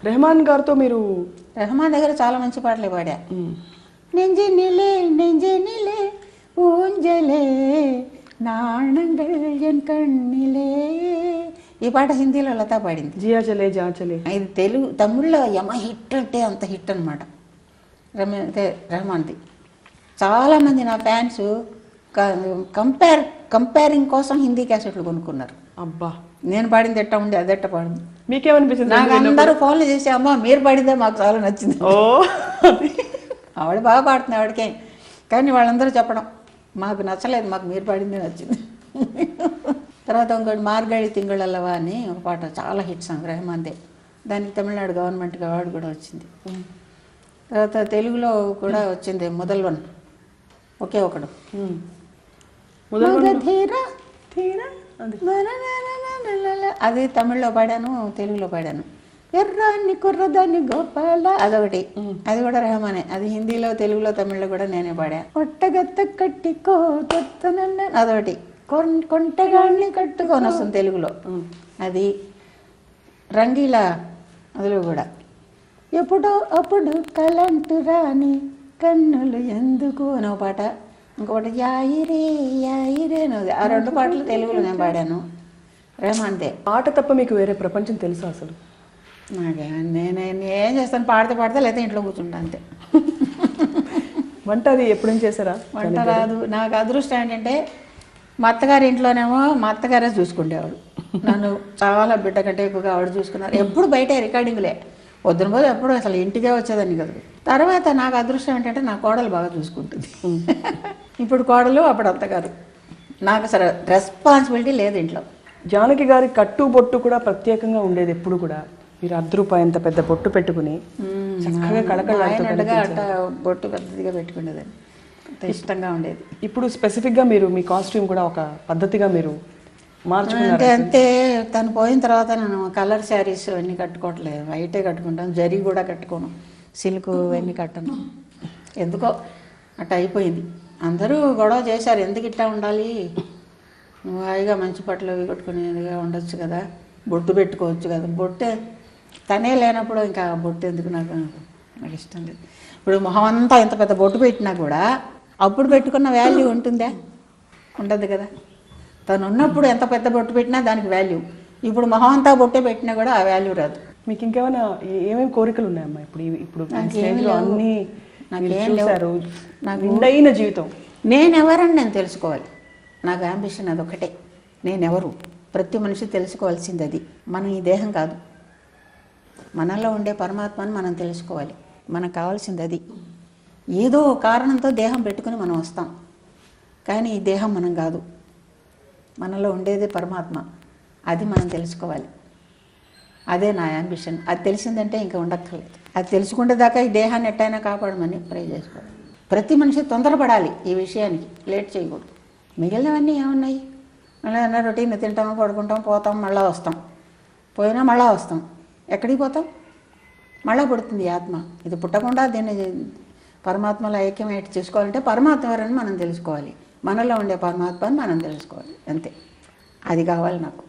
రెహమాన్ గారితో మీరు రెహమాన్ దగ్గర చాలా మంచి పాటలు పాడా. నెంజినిలే నెంజినిలే ఊంజలే నాణంగల్ ఎన్ కണ്ணிలే, ఈ పాట హిందీలో లతా పాడింది. జియా చలే జా చలే. ఇది తెలుగు తమిళ్లో యమ హిట్ అంటే అంత హిట్ అనమాట రెహమాన్ది. చాలామంది నా ఫ్యాన్స్ కంపేరింగ్ కోసం హిందీ క్యాసెట్లు కొనుక్కున్నారు. అబ్బా, నేను పాడింది ఎట్టా ఉంది, అదెట్ట పాడింది. మీకేమనిపించింది? నాకు అందరూ ఫోన్లు చేసి అమ్మ మీరు పాడిందే మాకు చాలా నచ్చింది. ఓ ఆవిడ బాగా పాడుతుంది ఆవిడకే, కానీ వాళ్ళందరూ చెప్పడం మాకు నచ్చలేదు, మాకు మీరు పాడిందే నచ్చింది. తర్వాత ఇంకోటి మార్గళి తింగుళల్లవా అని ఒక పాట చాలా హిట్ సాంగ్ రెహమాన్దే. దానికి తమిళనాడు గవర్నమెంట్కి అవార్డు కూడా వచ్చింది. తర్వాత తెలుగులో కూడా వచ్చింది మొదల్వన్, ఒకే ఒకడు. అది తమిళ్లో పాడాను, తెలుగులో పాడాను. ఎర్రాన్ని కుర్రదాన్ని గోపాల అదొకటి, అది కూడా రెహమానే. అది హిందీలో తెలుగులో తమిళ్లో కూడా నేనే పాడా. ఒట్టగత్త కట్టికో అదొకటి, కొంటగాన్ని కట్టుకొని వస్తుంది తెలుగులో. అది రంగీలా అందులో కూడా. ఎప్పుడో అప్పుడు కలంటు రాని కన్నులు ఎందుకు అని ఒక పాట, ఇంకొకటి యాయిరే యాయిరే అనేది. ఆ రెండు పాటలు తెలుగులో నేను పాడాను, రెహమాన్దే. పాట తప్ప మీకు వేరే ప్రపంచం తెలుసా అసలు? నేను ఏం చేస్తాను, పాడితే పాడితే లేకపోతే ఇంట్లో కూర్చుంటా అంతే. వంట అది ఎప్పుడేం చేశారా? వంట రాదు. నాకు అదృష్టం ఏంటంటే మా అత్తగారి ఇంట్లోనేమో మా అత్తగారే చూసుకుండేవాడు నన్ను. చాలా బిడ్డ కంటే ఎక్కువగా ఆవిడ చూసుకున్నారు. ఎప్పుడు బయటే రికార్డింగ్లే, పొద్దున పోతే ఎప్పుడు అసలు ఇంటికే వచ్చేదాన్ని కదా. తర్వాత నాకు అదృష్టం ఏంటంటే నా కోడలు బాగా చూసుకుంటుంది. ఇప్పుడు కోడలు, అప్పుడు అత్తగారు. నాకు అసలు రెస్పాన్సిబిలిటీ లేదు ఇంట్లో. జానకి గారి కట్టు బొట్టు కూడా ప్రత్యేకంగా ఉండేది ఎప్పుడు కూడా. మీరు ₹100 అంత పెద్ద బొట్టు పెట్టుకుని చక్కగా కళకళగా అట్ట బొట్టు పెద్దదిగా పెట్టుకునేదాన్ని, ఇష్టంగా ఉండేది. ఇప్పుడు స్పెసిఫిక్గా మీరు మీ కాస్ట్యూమ్ కూడా ఒక పద్ధతిగా మీరు మార్చుకున్నారు. అంతే తను పోయిన తర్వాత నేను కలర్ శారీస్ అన్నీ కట్టుకోవట్లేదు, వైటే కట్టుకుంటాను. జరీ కూడా కట్టుకోను, సిల్క్ ఇవన్నీ కట్టను. ఎందుకో అట్ట అయిపోయింది. అందరూ గొడవ చేశారు, ఎందుకు ఇట్టా ఉండాలి, నువ్వు హాయిగా మంచి బట్టలు అవి కట్టుకునేదిగా ఉండొచ్చు కదా, బొట్టు పెట్టుకోవచ్చు కదా. బొట్టే తనే లేనప్పుడు ఇంకా బొట్టు ఎందుకు, నాకు ఇష్టం లేదు. ఇప్పుడు మొహం అంతా ఇంత పెద్ద బొట్టు పెట్టినా కూడా అప్పుడు పెట్టుకున్న వాల్యూ ఉంటుందా? ఉండదు కదా. తను ఉన్నప్పుడు ఎంత పెద్ద బొట్టు పెట్టినా దానికి వాల్యూ, ఇప్పుడు మొహం అంతా బొట్టే పెట్టినా కూడా ఆ వాల్యూ రాదు. మీకు ఇంకేమైనా ఏమేమి కోరికలు ఉన్నాయమ్మా? ఇప్పుడు అన్నీ చూసారు, నాకు నిండైన జీవితం. నేనెవరని నేను తెలుసుకోవాలి, నాకు అంబిషన్ అదొకటే. నేనెవరు ప్రతి మనిషి తెలుసుకోవాల్సింది అది. మనం ఈ దేహం కాదు, మనలో ఉండే పరమాత్మని మనం తెలుసుకోవాలి. మనకు కావాల్సింది అది. ఏదో కారణంతో దేహం పెట్టుకుని మనం వస్తాం, కానీ ఈ దేహం మనం కాదు, మనలో ఉండేదే పరమాత్మ, అది మనం తెలుసుకోవాలి. అదే నా అంబిషన్. అది తెలిసిందంటే ఇంకా ఉండక్కర్లేదు. అది తెలుసుకుంటే దాకా ఈ దేహాన్ని ఎట్టయినా కాపాడమని ప్రే చేసుకోవాలి. ప్రతి మనిషి తొందరపడాలి ఈ విషయానికి, లేట్ చేయకూడదు. మిగిలినవన్నీ ఏమున్నాయి, మళ్ళీ రొటీన్ తింటాం, పడుకుంటాం, పోతాం, మళ్ళీ వస్తాం, పోయినా మళ్ళీ వస్తాం. ఎక్కడికి పోతాం? మళ్ళీ పుడుతుంది ఆత్మ. ఇది పుట్టకుండా దీన్ని పరమాత్మలో ఐక్యమేట్ చేసుకోవాలంటే పరమాత్మ ఎవరని మనం తెలుసుకోవాలి, మనలో ఉండే పరమాత్మని మనం తెలుసుకోవాలి, అంతే. అది కావాలి నాకు.